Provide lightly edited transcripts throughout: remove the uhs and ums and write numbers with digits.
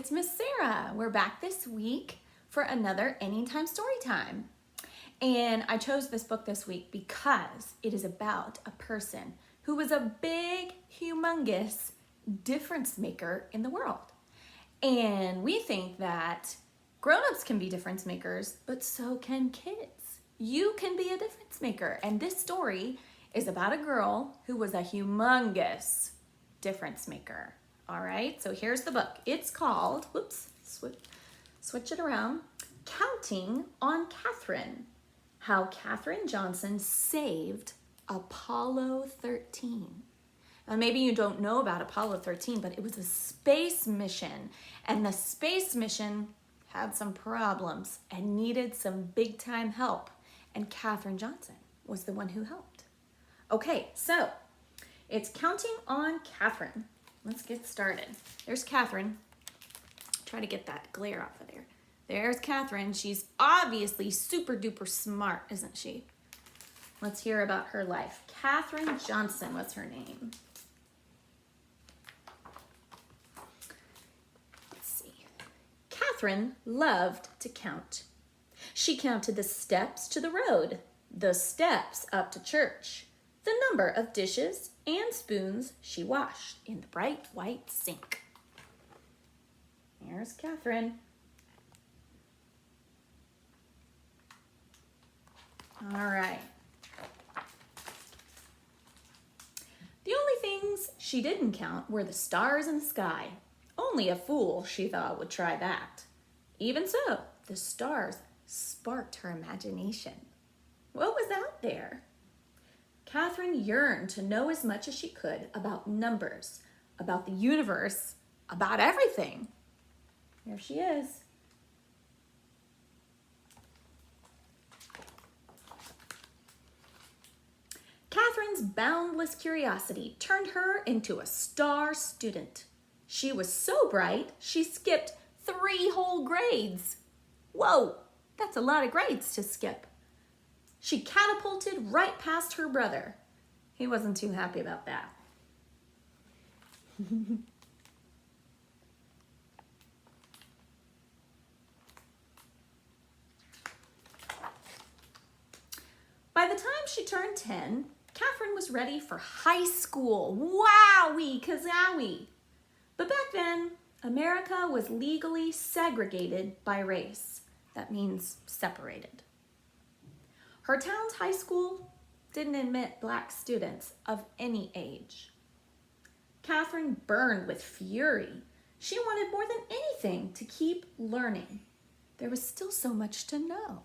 it's Miss Sarah. We're back this week for another Anytime Story Time. And I chose this book this week because it is about a person who was a big, humongous difference maker in the world. And we think that grown-ups can be difference makers, but so can kids. You can be a difference maker. And this story is about a girl who was a humongous difference maker. All right, so here's the book. It's called, switch it around, Counting on Katherine, How Katherine Johnson Saved Apollo 13. Now, maybe you don't know about Apollo 13, but it was a space mission, and the space mission had some problems and needed some big-time help, and Katherine Johnson was the one who helped. Okay, so it's Counting on Katherine. Let's get started. There's Katherine. Try to get that glare off of there. There's Katherine. She's obviously super duper smart, isn't she? Let's hear about her life. Katherine Johnson was her name. Let's see. Katherine loved to count. She counted the steps to the road, the steps up to church, the number of dishes and spoons she washed in the bright white sink. Here's Katherine. All right. The only things she didn't count were the stars in the sky. Only a fool, she thought, would try that. Even so, the stars sparked her imagination. What was out there? Katherine yearned to know as much as she could about numbers, about the universe, about everything. Here she is. Katherine's boundless curiosity turned her into a star student. She was so bright, she skipped 3 whole grades. Whoa, that's a lot of grades to skip. She catapulted right past her brother. He wasn't too happy about that. By the time she turned 10, Katherine was ready for high school. Wowee kazowie! But back then, America was legally segregated by race. That means separated. Her town's high school didn't admit black students of any age. Katherine burned with fury. She wanted more than anything to keep learning. There was still so much to know.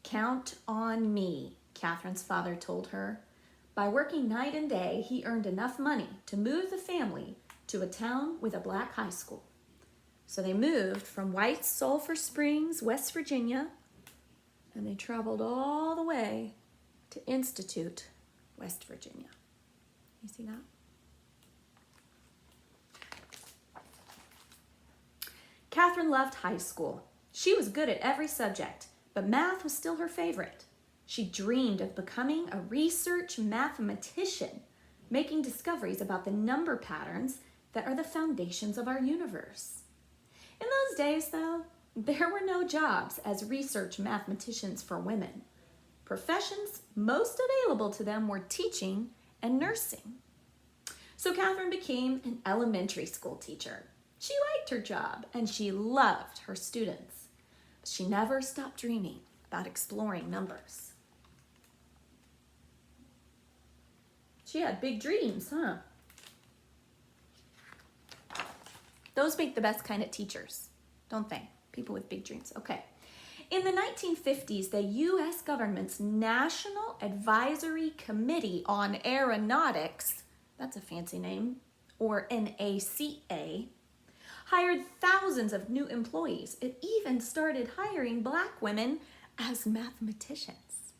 Count on me, Katherine's father told her. By working night and day, he earned enough money to move the family to a town with a black high school. So they moved from White Sulphur Springs, West Virginia, and they traveled all the way to Institute, West Virginia. You see that? Katherine loved high school. She was good at every subject, but math was still her favorite. She dreamed of becoming a research mathematician, making discoveries about the number patterns that are the foundations of our universe. In those days, though, there were no jobs as research mathematicians for women. Professions most available to them were teaching and nursing. So Katherine became an elementary school teacher. She liked her job and she loved her students. But she never stopped dreaming about exploring numbers. She had big dreams, huh? Those make the best kind of teachers, don't they? People with big dreams. Okay. In the 1950s, the U.S. government's National Advisory Committee on Aeronautics, that's a fancy name, or NACA, hired thousands of new employees. It even started hiring black women as mathematicians.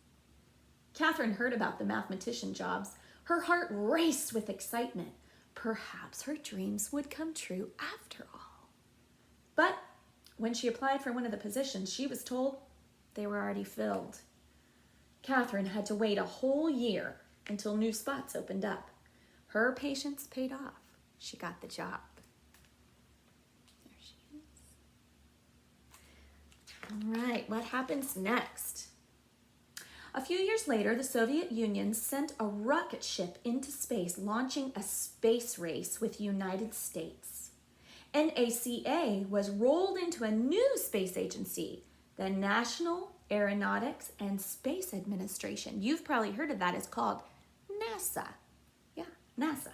Katherine heard about the mathematician jobs. Her heart raced with excitement. Perhaps her dreams would come true after all. But when she applied for one of the positions, she was told they were already filled. Katherine had to wait a whole year until new spots opened up. Her patience paid off. She got the job. There she is. All right, what happens next? A few years later, the Soviet Union sent a rocket ship into space, launching a space race with the United States. NACA was rolled into a new space agency, the National Aeronautics and Space Administration. You've probably heard of that. It's called NASA. Yeah, NASA.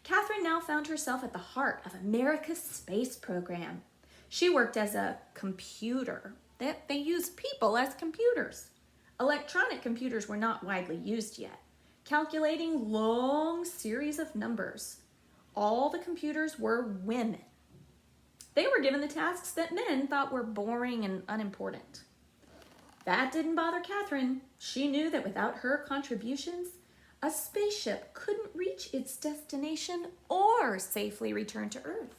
Katherine now found herself at the heart of America's space program. She worked as a computer. They used people as computers. Electronic computers were not widely used yet, calculating long series of numbers. All the computers were women. They were given the tasks that men thought were boring and unimportant. That didn't bother Katherine. She knew that without her contributions, a spaceship couldn't reach its destination or safely return to Earth.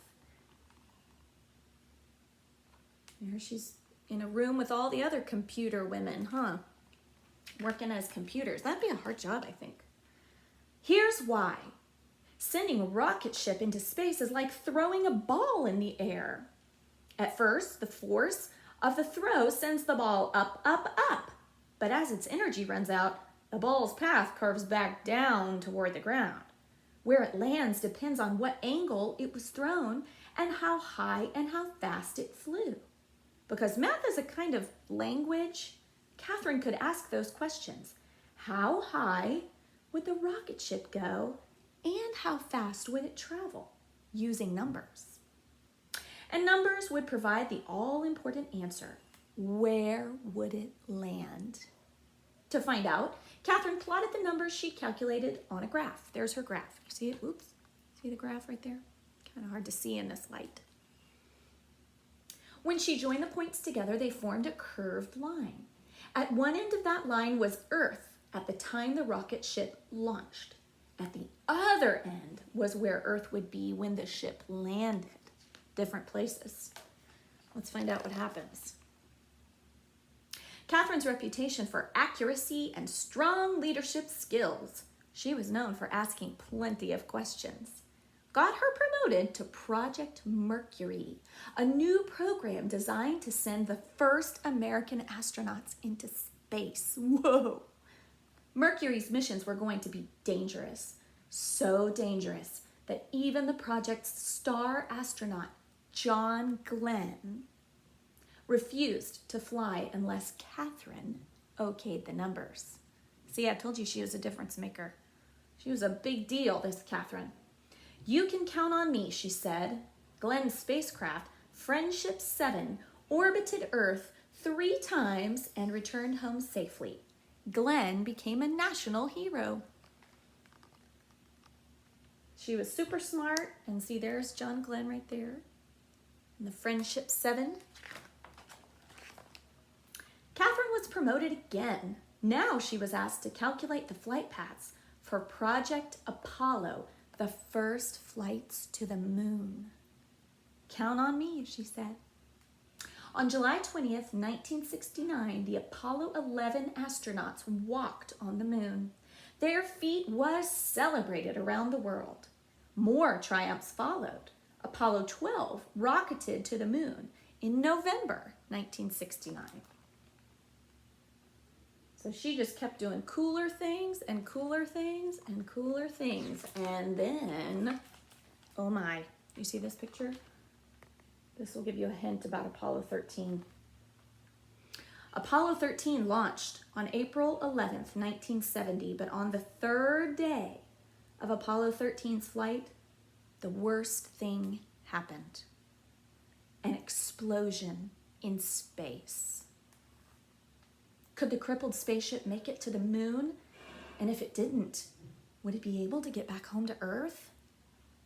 There she's in a room with all the other computer women, huh? Working as computers. That'd be a hard job, I think. Here's why. Sending a rocket ship into space is like throwing a ball in the air. At first, the force of the throw sends the ball up, up, up. But as its energy runs out, the ball's path curves back down toward the ground. Where it lands depends on what angle it was thrown and how high and how fast it flew. Because math is a kind of language, Katherine could ask those questions. How high would the rocket ship go, and how fast would it travel? Using numbers. And numbers would provide the all-important answer. Where would it land? To find out, Katherine plotted the numbers she calculated on a graph. There's her graph. You see it? Oops. See the graph right there? Kind of hard to see in this light. When she joined the points together, they formed a curved line. At one end of that line was Earth at the time the rocket ship launched. At the other end was where Earth would be when the ship landed. Different places. Let's find out what happens. Katherine's reputation for accuracy and strong leadership skills. She was known for asking plenty of questions. Got her promoted to Project Mercury, a new program designed to send the first American astronauts into space. Whoa! Mercury's missions were going to be dangerous, so dangerous that even the project's star astronaut, John Glenn, refused to fly unless Katherine okayed the numbers. See, I told you she was a difference maker. She was a big deal, this Katherine. You can count on me, she said. Glenn's spacecraft, Friendship 7, orbited Earth 3 times and returned home safely. Glenn became a national hero. She was super smart, and see, there's John Glenn right there. And the Friendship 7. Katherine was promoted again. Now she was asked to calculate the flight paths for Project Apollo, the first flights to the moon. Count on me, she said. On July 20th, 1969, the Apollo 11 astronauts walked on the moon. Their feat was celebrated around the world. More triumphs followed. Apollo 12 rocketed to the moon in November 1969. So she just kept doing cooler things and cooler things and cooler things. And then, oh my, you see this picture? This will give you a hint about Apollo 13. Apollo 13 launched on April 11th, 1970, but on the 3rd day of Apollo 13's flight, the worst thing happened. An explosion in space. Could the crippled spaceship make it to the moon? And if it didn't, would it be able to get back home to Earth?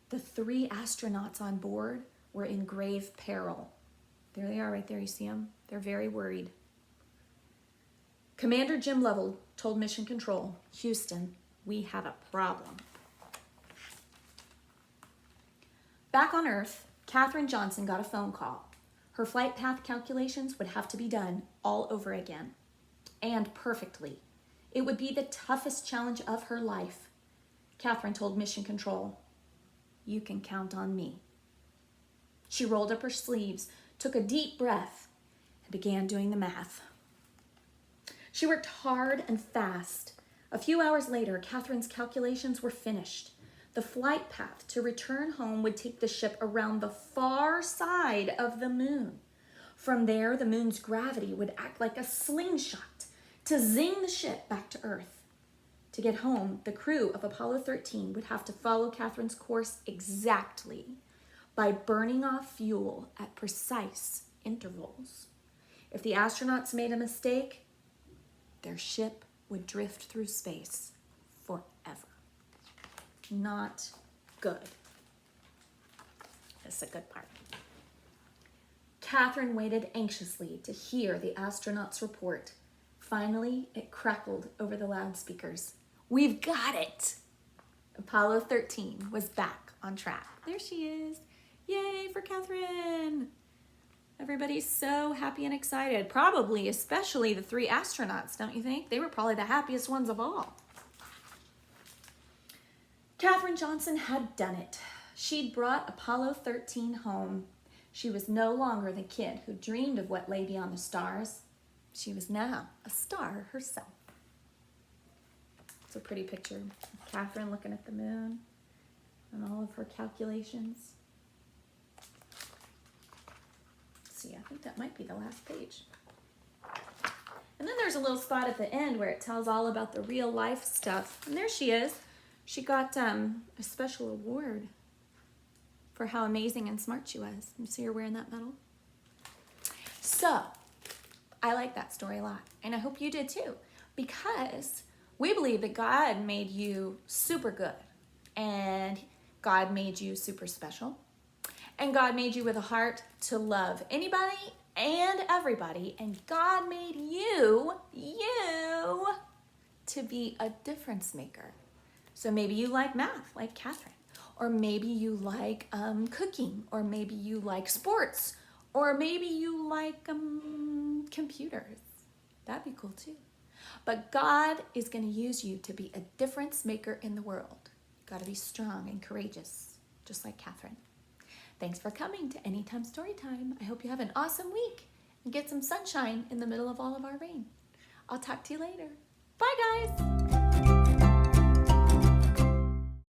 The 3 astronauts on board were in grave peril. There they are right there, you see them? They're very worried. Commander Jim Lovell told Mission Control, Houston, we have a problem. Back on Earth, Katherine Johnson got a phone call. Her flight path calculations would have to be done all over again. and perfectly. It would be the toughest challenge of her life. Katherine told Mission Control, "You can count on me." She rolled up her sleeves, took a deep breath, and began doing the math. She worked hard and fast. A few hours later, Katherine's calculations were finished. The flight path to return home would take the ship around the far side of the moon. From there, the moon's gravity would act like a slingshot to zing the ship back to Earth. To get home, the crew of Apollo 13 would have to follow Katherine's course exactly by burning off fuel at precise intervals. If the astronauts made a mistake, their ship would drift through space forever. Not good. That's a good part. Katherine waited anxiously to hear the astronauts' report. Finally, it crackled over the loudspeakers. "We've got it!" Apollo 13 was back on track. There she is. Yay for Katherine! Everybody's so happy and excited. Probably, especially the 3 astronauts, don't you think? They were probably the happiest ones of all. Katherine Johnson had done it. She'd brought Apollo 13 home. She was no longer the kid who dreamed of what lay beyond the stars. She was now a star herself. It's a pretty picture of Katherine looking at the moon and all of her calculations. Let's see, I think that might be the last page. And then there's a little spot at the end where it tells all about the real life stuff. And there she is. She got a special award for how amazing and smart she was. You see her wearing that medal? So, I like that story a lot, and I hope you did too, because we believe that God made you super good, and God made you super special, and God made you with a heart to love anybody and everybody, and God made you to be a difference maker. So maybe you like math, like Katherine. Or maybe you like cooking, or maybe you like sports, or maybe you like computers. That'd be cool too. But God is going to use you to be a difference maker in the world. You got to be strong and courageous, just like Katherine. Thanks for coming to Anytime Storytime. I hope you have an awesome week and get some sunshine in the middle of all of our rain. I'll talk to you later. Bye, guys.